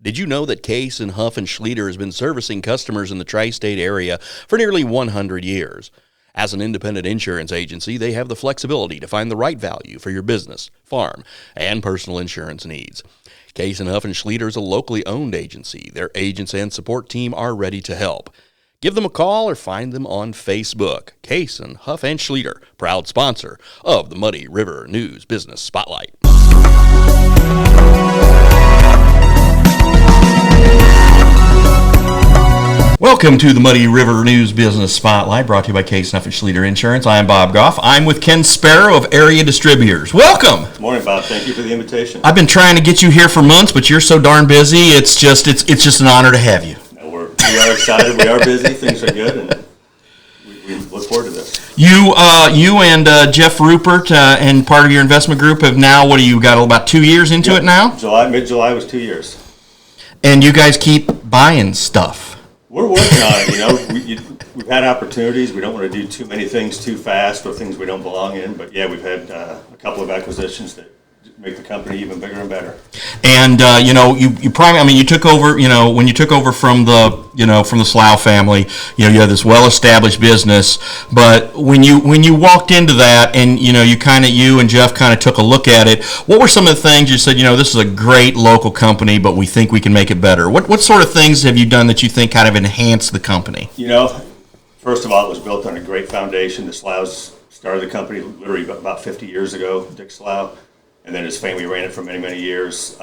Did you know that Case and Huff and Schlieder has been servicing customers in the tri-state area for nearly 100 years? As an independent insurance agency, they have the flexibility to find the right value for your business, farm, and personal insurance needs. Case and Huff and Schlieder is a locally owned agency. Their agents and support team are ready to help. Give them a call or find them on Facebook. Case and Huff and Schlieder, proud sponsor of the Muddy River News Business Spotlight. Welcome to the Muddy River News Business Spotlight, brought to you by Case and Huff and Schlieder Insurance. I'm Bob Goff. I'm with Ken Sparrow of Area Distributors. Welcome. Good morning, Bob. Thank you for the invitation. I've been trying to get you here for months, but you're so darn busy. It's just an honor to have you. We are excited. We are busy. Things are good, and we look forward to this. You and Jeff Rupert and part of your investment group have now, what do you got, about 2 years into it now? Mid-July was 2 years. And you guys keep buying stuff. We're working on it. We've had opportunities. We don't want to do too many things too fast or things we don't belong in. But yeah, we've had a couple of acquisitions that make the company even bigger and better. And you took over. When you took over from the Slough family, you had this well-established business. But when you walked into that, and you and Jeff kind of took a look at it, what were some of the things you said? This is a great local company, but we think we can make it better. What sort of things have you done that you think kind of enhanced the company? First of all, it was built on a great foundation. The Sloughs started the company literally about 50 years ago. Dick Slough. And then his family ran it for many, many years.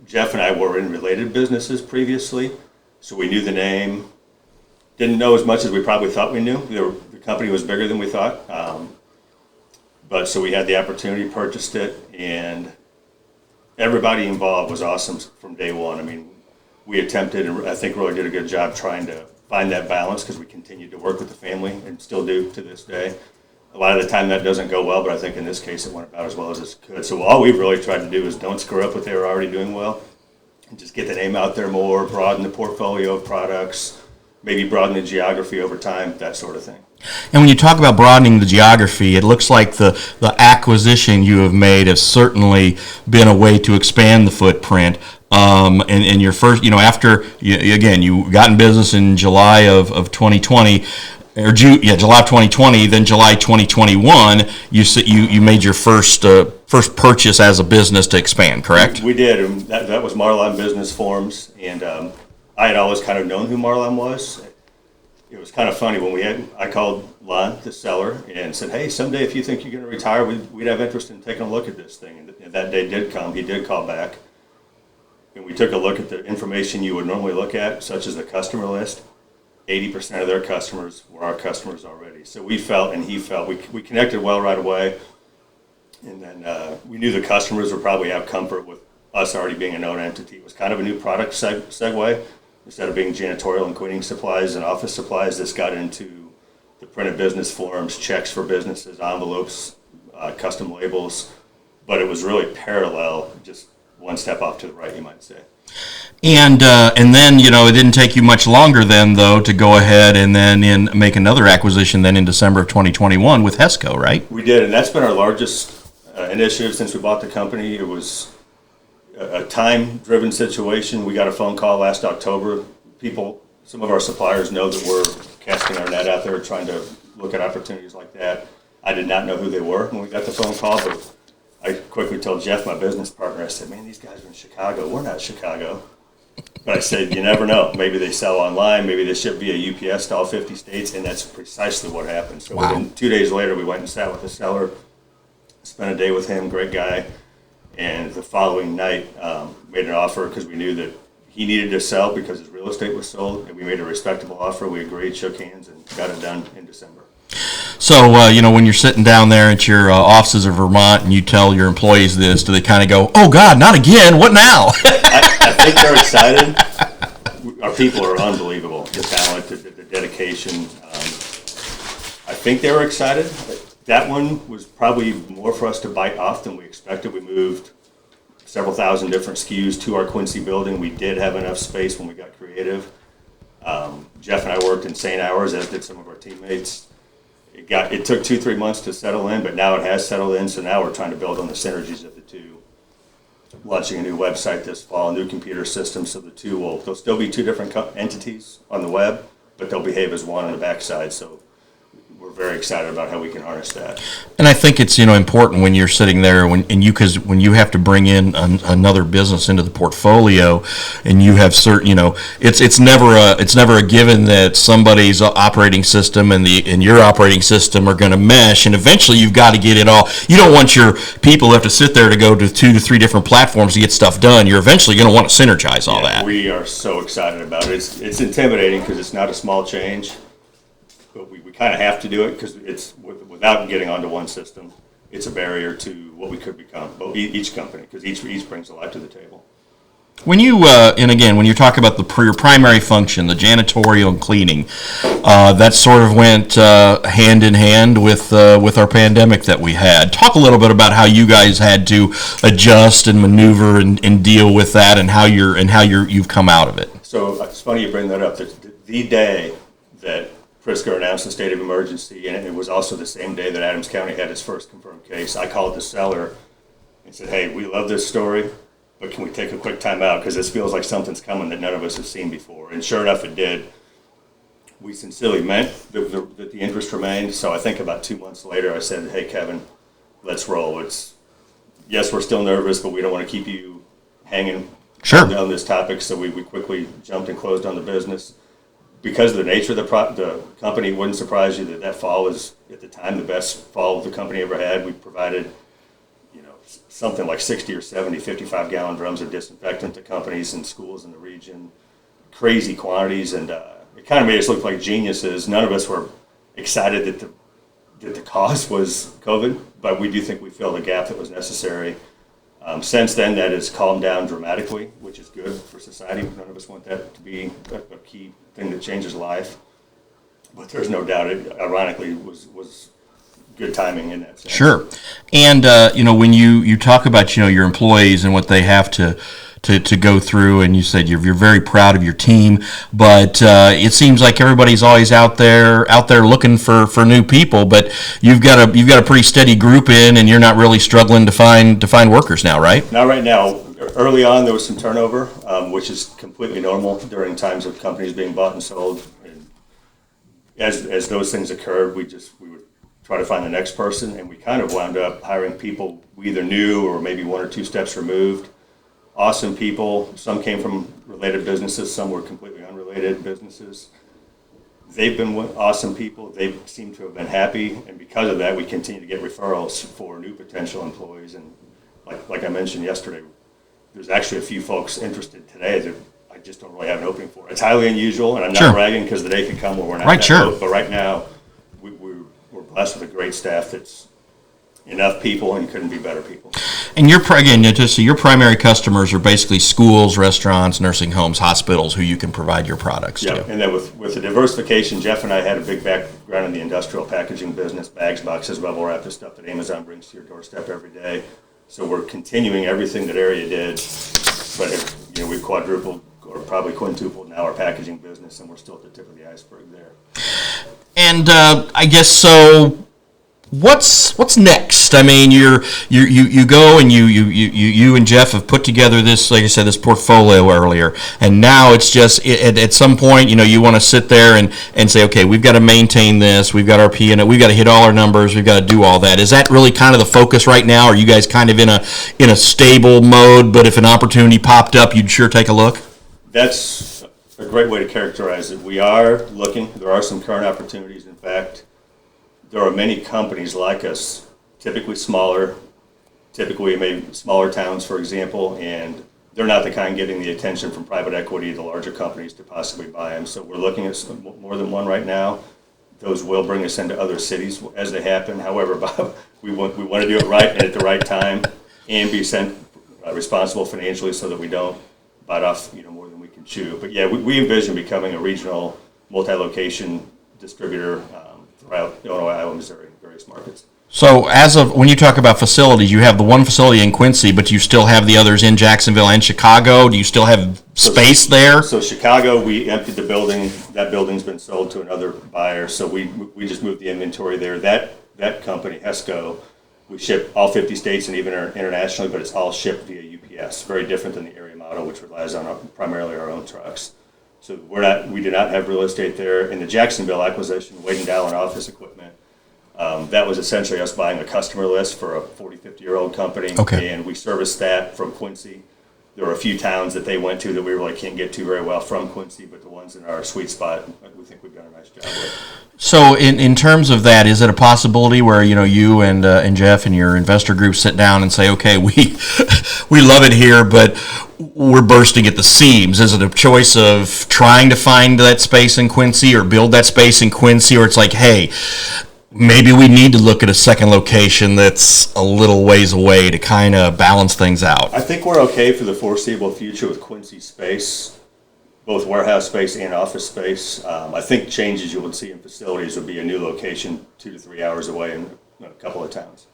Jeff and I were in related businesses previously, so we knew the name. Didn't know as much as we probably thought we knew. The company was bigger than we thought. But so we had the opportunity, purchased it, and everybody involved was awesome from day one. I mean, we attempted, and I think really did a good job trying to find that balance because we continued to work with the family and still do to this day. A lot of the time that doesn't go well, but I think in this case it went about as well as it could. So all we've really tried to do is don't screw up what they were already doing well, and just get the name out there more, broaden the portfolio of products, maybe broaden the geography over time, that sort of thing. And when you talk about broadening the geography, it looks like the acquisition you have made has certainly been a way to expand the footprint. And your first, after, you got in business in July of 2020, July of 2020, then July 2021, you made your first purchase as a business to expand, correct? We did, and that was Marlon Business Forms, and I had always kind of known who Marlon was. It was kind of funny when I called Lon, the seller, and said, hey, someday if you think you're going to retire, we'd have interest in taking a look at this thing. And that day did come. He did call back, and we took a look at the information you would normally look at, such as the customer list. 80% of their customers were our customers already. So we felt, and he felt, we connected well right away. And then we knew the customers would probably have comfort with us already being a known entity. It was kind of a new product segue. Instead of being janitorial and cleaning supplies and office supplies, this got into the printed business forms, checks for businesses, envelopes, custom labels. But it was really parallel, just one step off to the right, you might say. And then, it didn't take you much longer then, though, to go ahead and then make another acquisition then in December of 2021 with HESCO, right? We did, and that's been our largest initiative since we bought the company. It was a time-driven situation. We got a phone call last October. Some of our suppliers know that we're casting our net out there trying to look at opportunities like that. I did not know who they were when we got the phone call, but I quickly told Jeff, my business partner, I said, man, these guys are in Chicago. We're not Chicago. But I said, you never know. Maybe they sell online. Maybe they ship via UPS to all 50 states, and that's precisely what happened. So within 2 days later, we went and sat with the seller, spent a day with him, great guy, and the following night made an offer because we knew that he needed to sell because his real estate was sold, and we made a respectable offer. We agreed, shook hands, and got it done in December. So, when you're sitting down there at your offices in Vermont and you tell your employees this, do they kind of go, oh, God, not again, what now? I think they're excited. Our people are unbelievable, the talent, the dedication. I think they were excited. That one was probably more for us to bite off than we expected. We moved several thousand different SKUs to our Quincy building. We did have enough space when we got creative. Jeff and I worked insane hours, as did some of our teammates. It took 2-3 months to settle in, but now it has settled in, so now we're trying to build on the synergies of the two launching a new website this fall, a new computer system, so they'll still be two different entities on the web, but they'll behave as one on the backside. So we're very excited about how we can harness that. And I think it's important when you're sitting there because when you have to bring in another business into the portfolio, and you have certain it's never a given that somebody's operating system and your operating system are going to mesh, and eventually you've got to get it all. You don't want your people who have to sit there to go to 2 to 3 different platforms to get stuff done. You're eventually going to want to synergize all that. We are so excited about it. It's intimidating because it's not a small change. But we kind of have to do it because it's without getting onto one system, it's a barrier to what we could become. But each company, because each brings a lot to the table. When you and again, when you talk about your primary function, the janitorial and cleaning, that sort of went hand in hand with our pandemic that we had. Talk a little bit about how you guys had to adjust and maneuver and deal with that, and how you've come out of it. So it's funny you bring that up. The day that Frisco announced the state of emergency, and it was also the same day that Adams County had its first confirmed case. I called the seller and said, "Hey, we love this story, but can we take a quick time out, because this feels like something's coming that none of us have seen before." And sure enough, it did. We sincerely meant that the interest remained. So I think about 2 months later, I said, "Hey, Kevin, let's roll." Yes, we're still nervous, but we don't want to keep you hanging on this topic. So we quickly jumped and closed on the business. Because of the nature of the company, it wouldn't surprise you that fall was, at the time, the best fall the company ever had. We provided, something like 60 or 70 55-gallon drums of disinfectant to companies and schools in the region, crazy quantities, and it kind of made us look like geniuses. None of us were excited that the cause was COVID, but we do think we filled a gap that was necessary. Since then, that has calmed down dramatically, which is good for society. None of us want that to be a key thing that changes life. But there's no doubt it, ironically, was good timing in that sense. Sure. And, when you talk about, your employees and what they have to go through, and you said you're very proud of your team, but it seems like everybody's always out there looking for new people, but you've got a pretty steady group in, and you're not really struggling to find workers now, right? Not right now. Early on, there was some turnover, which is completely normal during times of companies being bought and sold. And as those things occurred, we would try to find the next person, and we kind of wound up hiring people we either knew or maybe 1 or 2 steps removed. Awesome people. Some came from related businesses. Some were completely unrelated businesses. They've been awesome people. They seem to have been happy, and because of that, we continue to get referrals for new potential employees. And like I mentioned yesterday, there's actually a few folks interested today that I just don't really have an opening for. It's highly unusual, and I'm not bragging, because the day could come where we're not close. But right now, we're blessed with a great staff that's enough people, and couldn't be better people. And your primary customers are basically schools, restaurants, nursing homes, hospitals, who you can provide your products to. And then with the diversification, Jeff and I had a big background in the industrial packaging business, bags, boxes, bubble wrap, the stuff that Amazon brings to your doorstep every day. So we're continuing everything that Area did, but we've quadrupled or probably quintupled now our packaging business, and we're still at the tip of the iceberg there. And I guess so. What's next? I mean, you go and you and Jeff have put together this, like I said, this portfolio earlier, and now it's just at some point, you want to sit there and say, okay, we've got to maintain this, we've got our P&L, we've got to hit all our numbers, we've got to do all that. Is that really kind of the focus right now? Are you guys kind of in a stable mode, but if an opportunity popped up, you'd sure take a look? That's a great way to characterize it. We are looking. There are some current opportunities. In fact, there are many companies like us, typically maybe smaller towns, for example, and they're not the kind getting the attention from private equity, the larger companies, to possibly buy them. So we're looking at more than one right now. Those will bring us into other cities as they happen. However, Bob, we want to do it right and at the right time, and be responsible financially, so that we don't bite off more than we can chew. But yeah, we envision becoming a regional, multi-location distributor throughout Illinois, Iowa, Missouri, various markets. So when you talk about facilities, you have the one facility in Quincy, but you still have the others in Jacksonville and Chicago. Do you still have space there? So Chicago, we emptied the building. That building's been sold to another buyer, so we just moved the inventory there. That company, HESCO, We ship all 50 states and even internationally, but it's all shipped via UPS. Very different than the area model, which relies on primarily our own trucks. So we do not have real estate there. In the Jacksonville acquisition, Wade & Allen office equipment, that was essentially us buying a customer list for a 40, 50-year-old company. Okay. And we serviced that from Quincy. There were a few towns that they went to that we really can't get to very well from Quincy, but the ones in our sweet spot, we think we've done a nice job with. So in terms of that, is it a possibility where you and Jeff and your investor group sit down and say, okay, we we love it here, but we're bursting at the seams? Is it a choice of trying to find that space in Quincy or build that space in Quincy, or it's like, hey, maybe we need to look at a second location that's a little ways away to kind of balance things out? I think we're okay for the foreseeable future with Quincy space, both warehouse space and office space. I think changes you would see in facilities would be a new location 2 to 3 hours away in a couple of towns.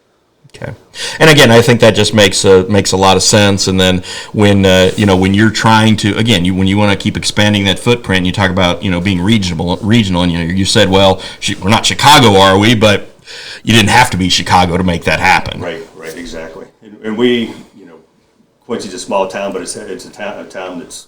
Okay, and again, I think that just makes a lot of sense. And then when you're trying to, again, when you want to keep expanding that footprint, you talk about being regional, and you said, well, we're not Chicago, are we? But you didn't have to be Chicago to make that happen. Right, exactly. And we, Quincy's a small town, but it's a town that's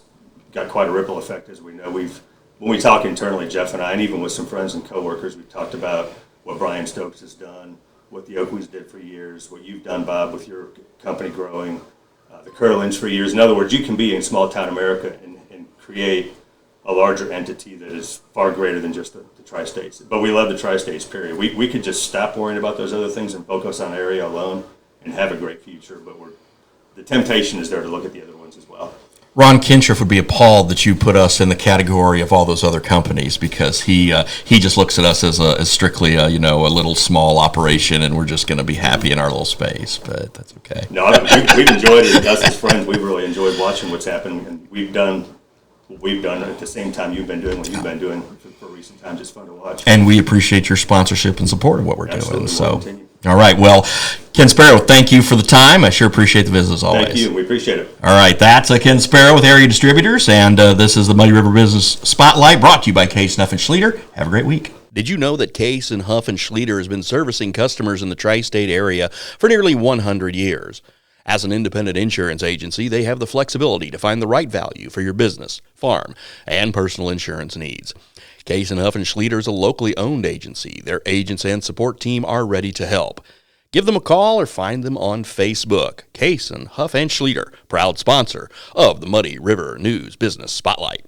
got quite a ripple effect, as we know. When we talk internally, Jeff and I, and even with some friends and coworkers, we've talked about what Brian Stokes has done, what the Oakleys did for years, what you've done, Bob, with your company growing, the Curlins for years. In other words, you can be in small town America and create a larger entity that is far greater than just the tri-states. But we love the tri-states, period. We could just stop worrying about those other things and focus on area alone and have a great future. But the temptation is there to look at the other ones as well. Ron Kinshriff would be appalled that you put us in the category of all those other companies, because he just looks at us as strictly a little small operation, and we're just going to be happy in our little space. But that's okay. No, we've enjoyed it. Us as friends, we've really enjoyed watching what's happened, and we've done what we've done at the same time you've been doing what you've been doing for recent times. It's fun to watch. And we appreciate your sponsorship and support of what we're Absolutely. doing. So. We'll continue. All right. Well, Ken Sparrow, thank you for the time. I sure appreciate the visit as always. Thank you. We appreciate it. All right. That's Ken Sparrow with Area Distributors, and this is the Muddy River Business Spotlight, brought to you by Case, Huff, and Schleter. Have a great week. Did you know that Case and Huff and Schleter has been servicing customers in the tri-state area for nearly 100 years? As an independent insurance agency, they have the flexibility to find the right value for your business, farm, and personal insurance needs. Case and Huff and Schleter is a locally owned agency. Their agents and support team are ready to help. Give them a call or find them on Facebook. Case and Huff and Schleter, proud sponsor of the Muddy River News Business Spotlight.